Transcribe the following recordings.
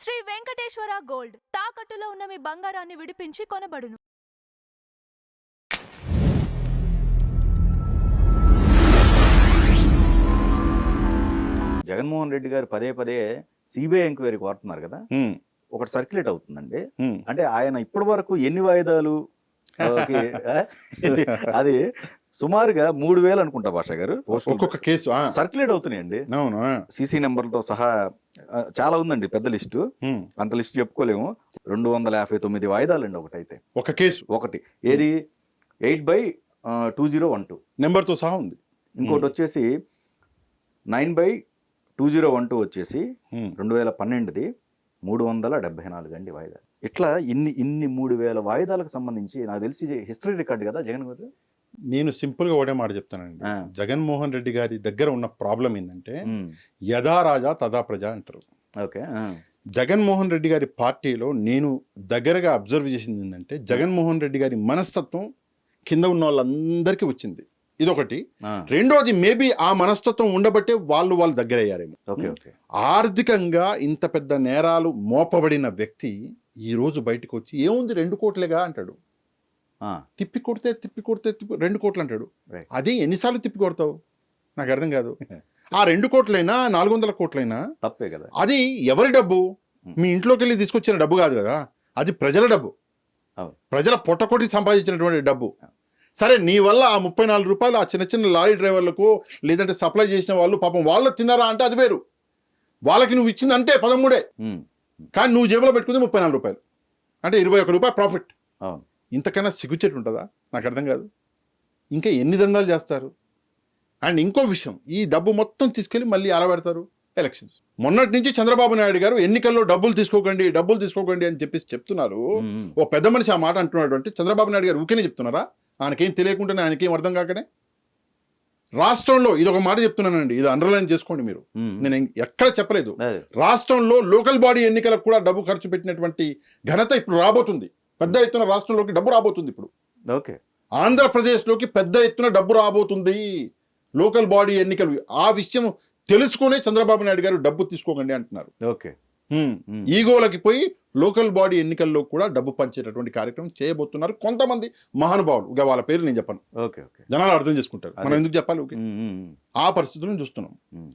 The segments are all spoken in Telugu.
శ్రీ వెంకటేశ్వర గోల్డ్ తాకట్టులో ఉన్న మీ బంగారాన్ని విడిపించి కొనబడును. జగన్మోహన్ రెడ్డి గారు పదే పదే సిబిఐ ఎంక్వైరీ కోరుతున్నారు కదా, ఒకటి సర్క్యులేట్ అవుతుందండి. అంటే ఆయన ఇప్పటి వరకు ఎన్ని వాయిదాలు అది సుమారుగా 3,000 అనుకుంటా భాష గారు ఒక్కొక్క కేసు సర్క్యులేట్ అవుతున్నాయండి. సీసీ నెంబర్లతో సహా చాలా ఉందండి, పెద్ద లిస్టు. అంత లిస్ట్ చెప్పుకోలేము. 259 వాయిదాలు అండి ఒకటైతే, ఒక కేసు ఒకటి ఏది 8/2012 నెంబర్తో సహా ఉంది. ఇంకోటి వచ్చేసి 9/2012 వచ్చేసి 2012ది 374 అండి వాయిదాలు. ఇట్లా ఇన్ని 3,000 వాయిదాలకు సంబంధించి నాకు తెలిసి హిస్టరీ రికార్డు కదా జగన్ గారు. నేను సింపుల్ గా ఒకటే మాట చెప్తానండి, జగన్మోహన్ రెడ్డి గారి దగ్గర ఉన్న ప్రాబ్లం ఏంటంటే యథా రాజా తదా ప్రజ అంటారు. ఓకే, జగన్మోహన్ రెడ్డి గారి పార్టీలో నేను దగ్గరగా అబ్జర్వ్ చేసింది ఏంటంటే జగన్మోహన్ రెడ్డి గారి మనస్తత్వం కింద ఉన్న వాళ్ళందరికీ వచ్చింది. ఇదొకటి. రెండోది మేబీ ఆ మనస్తత్వం ఉండబట్టే వాళ్ళు దగ్గర అయ్యారేమో. ఆర్థికంగా ఇంత పెద్ద నేరాలు మోపబడిన వ్యక్తి ఈ రోజు బయటకు వచ్చి ఏముంది 2 కోట్లేగా అంటాడు. తిప్పి కొడితే 2 కోట్లు అంటాడు. అది ఎన్నిసార్లు తిప్పి కొడతావు నాకు అర్థం కాదు. ఆ 2 కోట్లైనా 400 కోట్లైనా తప్పే కదా. అది ఎవరి డబ్బు? మీ ఇంట్లోకి వెళ్ళి తీసుకొచ్చిన డబ్బు కాదు కదా, అది ప్రజల డబ్బు, ప్రజల పొట్టకొట్టి సంపాదించినటువంటి డబ్బు. సరే, నీ వల్ల ఆ 34 రూపాయలు ఆ చిన్న చిన్న లారీ డ్రైవర్లకు లేదంటే సప్లై చేసిన వాళ్ళు పాపం వాళ్ళు తిన్నారా అంటే అది వేరు. వాళ్ళకి నువ్వు ఇచ్చింది అంతే 13, కానీ నువ్వు జేబులో పెట్టుకుంది 34 రూపాయలు, అంటే 21 రూపాయలు ప్రాఫిట్. ఇంతకన్నా సిగ్గుచేటు ఉంటుందా నాకు అర్థం కాదు. ఇంకా ఎన్ని దందాలు చేస్తారు? అండ్ ఇంకో విషయం, ఈ డబ్బు మొత్తం తీసుకెళ్ళి మళ్ళీ అలబెడతారు ఎలక్షన్స్. మొన్నటి నుంచి చంద్రబాబు నాయుడు గారు ఎన్నికల్లో డబ్బులు తీసుకోకండి అని చెప్పేసి చెప్తున్నారు. ఓ పెద్ద మనిషి ఆ మాట అంటున్నాడు అంటే చంద్రబాబు నాయుడు గారు ఊరికేనే చెప్తున్నారా? ఆయనకేం తెలియకుండానే, ఆయనకేం అర్థం కాకనే రాష్ట్రంలో ఇదొక మాట చెప్తున్నానండి, ఇది అండర్లైన్ చేసుకోండి మీరు, నేను ఎక్కడ చెప్పలేదు. రాష్ట్రంలో లోకల్ బాడీ ఎన్నికలకు కూడా డబ్బు ఖర్చు పెట్టినటువంటి ఘనత ఇప్పుడు రాబోతుంది. పెద్ద ఎత్తున రాష్ట్రంలోకి డబ్బు రాబోతుంది. ఇప్పుడు ఆంధ్రప్రదేశ్లోకి పెద్ద ఎత్తున డబ్బు రాబోతుంది లోకల్ బాడీ ఎన్నికలు. ఆ విషయం తెలుసుకునే చంద్రబాబు నాయుడు గారు డబ్బు తీసుకోకండి అంటున్నారు. ఈగోలకి పోయి లోకల్ బాడీ ఎన్నికల్లో కూడా డబ్బు పంచేటటువంటి కార్యక్రమం చేయబోతున్నారు కొంతమంది మహానుభావులు. ఇక వాళ్ళ పేరు నేను చెప్పను, జనాలు అర్థం చేసుకుంటారు, మనం ఎందుకు చెప్పాలి. ఆ పరిస్థితులను చూస్తున్నాం.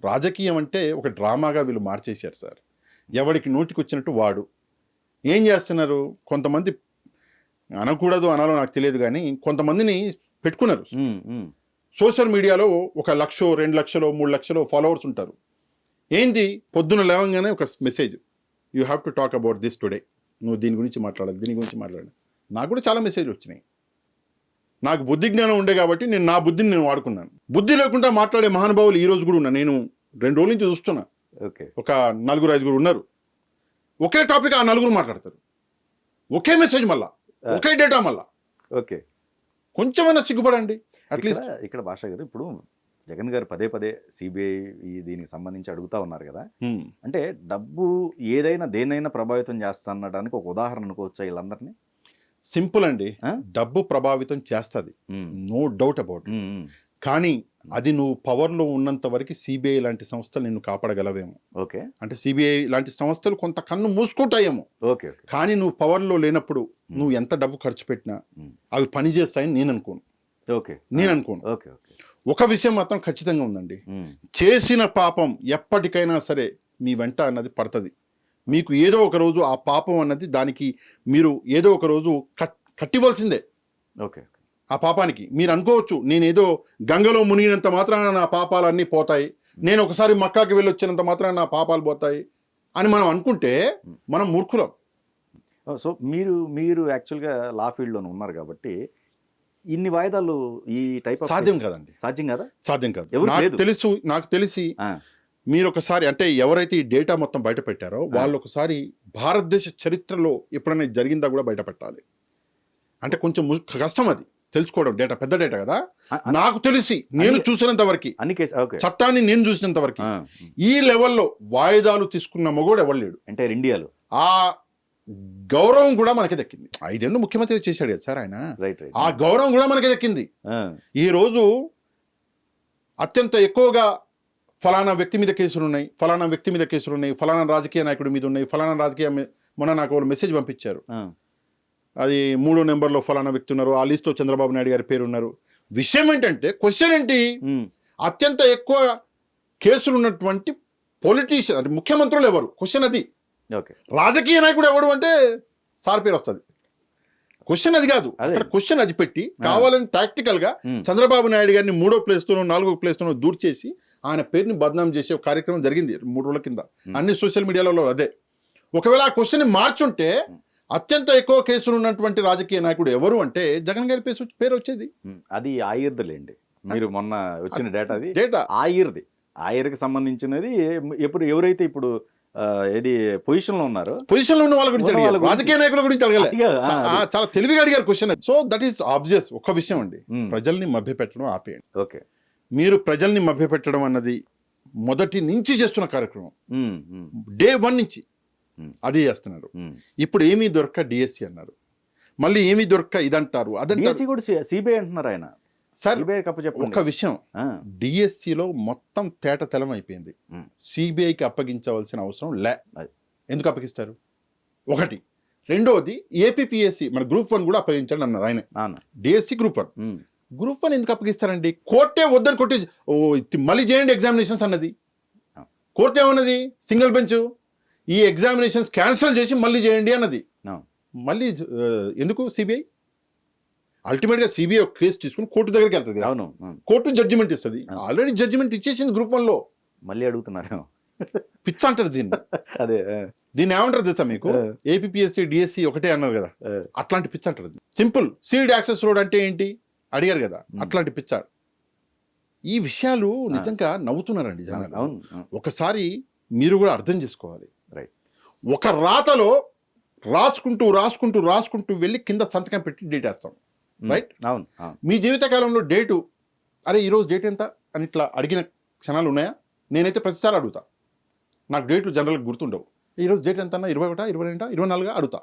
రాజకీయం అంటే ఒక డ్రామాగా వీళ్ళు మార్చేశారు సార్. ఎవడికి నోటికి వచ్చినట్టు వాడు ఏం చేస్తున్నారు. కొంతమంది అనకూడదు అనాలో నాకు తెలియదు, కానీ కొంతమందిని పెట్టుకున్నారు సోషల్ మీడియాలో. 1 లక్ష 2 లక్షలు 3 లక్షలు ఫాలోవర్స్ ఉంటారు. ఏంది పొద్దున లేవంగానే ఒక message, you have to talk about this today, నువ్వు దీని గురించి మాట్లాడాలి, దీని గురించి మాట్లాడాలి. నాకు కూడా చాలా మెసేజ్ వచ్చినాయి. నాకు బుద్ధి జ్ఞానం ఉండే కాబట్టి నేను నా బుద్ధిని నేను వాడుకున్నాను. బుద్ధి లేకుండా మాట్లాడే మహానుభావులు ఈ రోజు కూడా ఉన్నా. నేను 2 రోజుల నుంచి చూస్తున్నా, ఒక 4-5 ఉన్నారు. ఒకే టాపిక్ ఆ 4 మాట్లాడతారు, ఒకే మెసేజ్, మళ్ళా ఒకే డేటా, మళ్ళా. కొంచెమైనా సిగ్గుపడండి అట్లీస్ట్. ఇక్కడ భాష గారు, ఇప్పుడు జగన్ గారు పదే పదే సిబిఐ దీనికి సంబంధించి అడుగుతా ఉన్నారు కదా, అంటే డబ్బు ఏదైనా దేన్నైనా ప్రభావితం చేస్తా అనడానికి ఒక ఉదాహరణ అనుకోవచ్చా వీళ్ళందరినీ? సింపుల్ అండి, డబ్బు ప్రభావితం చేస్తుంది, నో డౌట్ అబౌట్. కానీ అది నువ్వు పవర్లో ఉన్నంత వరకు సిబిఐ లాంటి సంస్థలు నిన్ను కాపాడగలవేమో. అంటే సిబిఐ లాంటి సంస్థలు కొంత కన్ను మూసుకుంటాయేమో, కానీ నువ్వు పవర్లో లేనప్పుడు నువ్వు ఎంత డబ్బు ఖర్చు పెట్టినా అవి పని చేస్తాయని నేను అనుకోను. ఒక విషయం మాత్రం ఖచ్చితంగా ఉందండి, చేసిన పాపం ఎప్పటికైనా సరే మీ వెంట అన్నది పడుతుంది. మీకు ఏదో ఒక రోజు ఆ పాపం అన్నది దానికి మీరు ఏదో ఒక రోజు కట్టివలసిందే. ఆ పాపానికి మీరు అనుకోవచ్చు, నేనేదో గంగలో మునిగినంత మాత్రాన నా పాపాలన్నీ పోతాయి, నేను ఒకసారి మక్కాకి వెళ్ళి వచ్చినంత మాత్రాన నా పాపాలు పోతాయి అని మనం అనుకుంటే మనం మూర్ఖులం. సో మీరు యాక్చువల్గా లా ఫీల్డ్లోనే ఉన్నారు కాబట్టి ఇన్ని వాయిదాలు ఈ టైప్ సాధ్యం కాదండి. సాధ్యం కాదు. నాకు తెలిసి మీరు ఒకసారి, అంటే ఎవరైతే ఈ డేటా మొత్తం బయట పెట్టారో వాళ్ళు ఒకసారి భారతదేశ చరిత్రలో ఎప్పుడైనా జరిగిందా కూడా బయట పెట్టాలి. అంటే కొంచెం కష్టం అది తెలుసుకోవడం, డేటా పెద్ద డేటా కదా. నాకు తెలిసి నేను చూసినంత వరకు, చట్టాన్ని నేను చూసినంత వరకు ఈ లెవెల్లో వాయిదాలు తీసుకున్న మగోడు ఎవరు లేడు అంటే ఇండియాలో. ఆ గౌరవం కూడా మనకి దక్కింది. 5 ఏళ్ళు ముఖ్యమంత్రి చేశాడు కదా సార్ ఆయన, ఆ గౌరవం కూడా మనకి దక్కింది. ఈ రోజు అత్యంత ఎక్కువగా ఫలానా వ్యక్తి మీద కేసులు ఉన్నాయి, ఫలానా వ్యక్తి మీద కేసులు ఉన్నాయి, ఫలానా రాజకీయ నాయకుడి మీద ఉన్నాయి, ఫలానా మొన్న నాకు ఒక మెసేజ్ పంపించారు. అది 3వ నెంబర్లో ఫలానా వ్యక్తి ఉన్నారు, ఆ లిస్ట్లో చంద్రబాబు నాయుడు గారి పేరు ఉన్నారు. విషయం ఏంటంటే, క్వశ్చన్ ఏంటి, అత్యంత ఎక్కువ కేసులు ఉన్నటువంటి పొలిటీషియన్ అంటే ముఖ్యమంత్రులు ఎవరు, క్వశ్చన్ అది. రాజకీయ నాయకుడు ఎవడు అంటే సార్ పేరు వస్తుంది. క్వశ్చన్ అది కాదు, అక్కడ క్వశ్చన్ అది పెట్టి కావాలని టాక్టికల్ గా చంద్రబాబు నాయుడు గారిని 3వ ప్లేస్తోనో 4వ ప్లేస్తోనో దూర్ చేసి ఆయన పేరుని బద్నాం చేసే ఒక కార్యక్రమం జరిగింది 3 రోజుల కింద అన్ని సోషల్ మీడియాలో. అదే ఒకవేళ ఆ క్వశ్చన్ మార్చుంటే అత్యంత ఎక్కువ కేసులు ఉన్నటువంటి రాజకీయ నాయకుడు ఎవరు అంటే జగన్ గారి పేరు వచ్చేది. అది ఆయిర్దిలేండి, మీరు మొన్న వచ్చిన డేటా ఆయిర్కి సంబంధించినది. ఎవరైతే ఇప్పుడు ఏది పొజిషన్ లో ఉన్నారో, పొజిషన్ లో ఉన్న వాళ్ళ గురించి అడిగారు, రాజకీయ నాయకుల గురించి అడగలేదు. చాలా తెలివిగా అడిగారు question. So that is obvious. ఒక విషయం అండి, ప్రజల్ని మభ్యపెట్టడం ఆపేయండి. ఓకే, మీరు ప్రజల్ని మభ్యపెట్టడం అన్నది మొదటి నుంచి చేస్తున్న కార్యక్రమం, డే 1 నుంచి అదే చేస్తున్నారు. ఇప్పుడు ఏమీ దొరక్క డిఎస్సి అన్నారు, మళ్ళీ ఏమీ దొరక్క ఇదంటారు, అదంటారు. కూడా సిబిఐ అంటున్నారు ఆయన. సార్ ఒక విషయం, డిఎస్సిలో మొత్తం తేటతెలం అయిపోయింది. సిబిఐకి అప్పగించవలసిన అవసరం లే. ఎందుకు అప్పగిస్తారు? ఒకటి. రెండోది, ఏపీపీఎస్సి మన గ్రూప్ 1 కూడా అప్పగించాడు అన్నారు ఆయన. డిఎస్సి గ్రూప్ 1 ఎందుకు అప్పగిస్తారండి? కోర్టే వద్దని కొట్టి మళ్ళీ చేయండి ఎగ్జామినేషన్స్ అన్నది. కోర్టు ఏమన్నది? సింగిల్ బెంచ్ ఈ ఎగ్జామినేషన్స్ క్యాన్సిల్ చేసి మళ్ళీ చేయండి అన్నది. మళ్ళీ ఎందుకు సిబిఐ? అల్టిమేట్గా సిబిఐ ఒక కేసు తీసుకుని కోర్టు దగ్గరికి వెళ్తుంది. అవును, కోర్టు జడ్జిమెంట్ ఇస్తుంది. ఆల్రెడీ జడ్జిమెంట్ ఇచ్చేసింది గ్రూప్ 1లో. మళ్ళీ అడుగుతున్నారు. పిచ్చ అంటారు దీన్ని. అదే దీన్ని ఏమంటారు తెలుసా మీకు? ఏపీపీఎస్సి డిఎస్సి ఒకటే అన్నారు కదా, అట్లాంటి పిచ్చ అంటారు. సింపుల్. సీడ్ యాక్సెస్ రోడ్ అంటే ఏంటి అడిగారు కదా, అట్లాంటి పిచ్చ. ఈ విషయాలు నిజంగా నవ్వుతున్నారండి జనాలు. ఒకసారి మీరు కూడా అర్థం చేసుకోవాలి. ఒక రాతలో రాసుకుంటూ వెళ్ళి కింద సంతకం పెట్టి డేట్ వేస్తాం. రైట్? అవును. మీ జీవితకాలంలో డేటు, అరే ఈరోజు డేట్ ఎంత అని ఇట్లా అడిగిన క్షణాలు ఉన్నాయా? నేనైతే ప్రతిసారి అడుగుతా. నాకు డేట్లు జనరల్గా గుర్తుండవు. ఈరోజు డేట్ ఎంత అన్నా, 21, 22, 24 అడుగుతా.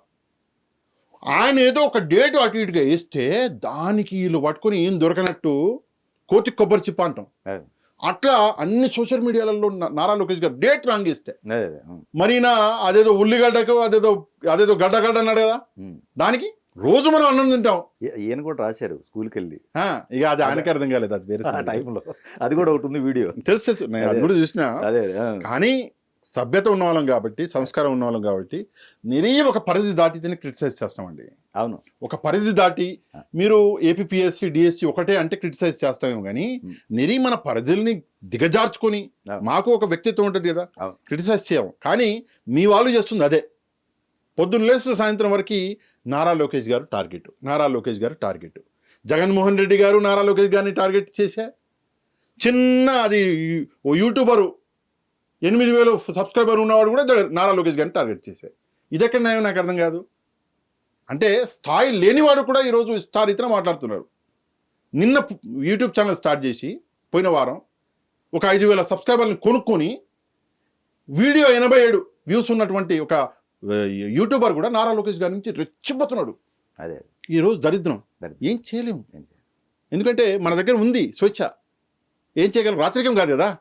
ఆయన ఏదో ఒక డేటు అటు ఇటుగా వేస్తే దానికి వీళ్ళు పట్టుకొని ఏం దొరకనట్టు కోతి కొబ్బరి చిప్ప అంటాం. అట్లా అన్ని సోషల్ మీడియాలలో నారా లోకేష్ గారు డేట్ రాంగ్ ఇస్తే మరీనా అదేదో ఉల్లిగడ్డకు అదేదో గడ్డ అన్నాడు కదా, దానికి రోజు మనం అన్నం తింటాం. ఈయన కూడా రాశారు స్కూల్కి వెళ్ళి. ఇక అది ఆయనకి అర్థం కాలేదు, అది వేరే టైంలో. అది కూడా ఒకటి ఉంది వీడియో, తెలుసు, నేను అది కూడా చూసినా. కానీ సభ్యత ఉన్న వాళ్ళం కాబట్టి, సంస్కారం ఉన్న వాళ్ళం కాబట్టి ఒక పరిధి దాటితేనే క్రిటిసైజ్ చేస్తామండి. అవును, ఒక పరిధి దాటి మీరు ఏపీపీఎస్సి డిఎస్సి ఒకటే అంటే క్రిటిసైజ్ చేస్తామేమో కానీ మన పరిధుల్ని దిగజార్చుకొని మాకు ఒక వ్యక్తిత్వం ఉంటుంది కదా, క్రిటిసైజ్ చేయము. కానీ మీ వాళ్ళు చేస్తుంది అదే. పొద్దున్న లేస్తే సాయంత్రం వరకు నారా లోకేష్ గారు టార్గెట్. జగన్మోహన్ రెడ్డి గారు నారా లోకేష్ గారిని టార్గెట్ చేశా. చిన్న అది యూట్యూబరు 8,000 సబ్స్క్రైబర్ ఉన్నవాడు కూడా నారా లోకేష్ గారిని టార్గెట్ చేశారు. ఇదెక్కడ న్యాయం నాకు అర్థం కాదు. అంటే స్థాయి లేనివాడు కూడా ఈరోజు విస్తారితన మాట్లాడుతున్నారు. నిన్న యూట్యూబ్ ఛానల్ స్టార్ట్ చేసి పోయిన వారం ఒక 5,000 సబ్స్క్రైబర్ని కొనుక్కొని వీడియో 87 వ్యూస్ ఉన్నటువంటి ఒక యూట్యూబర్ కూడా నారా లోకేష్ గారి నుంచి రెచ్చిపోతున్నాడు. అదే ఈరోజు దరిద్రం. ఏం చేయలేము, ఎందుకంటే మన దగ్గర ఉంది స్వేచ్ఛ. ఏం చేయగలం? రాచరికం కాదు కదా.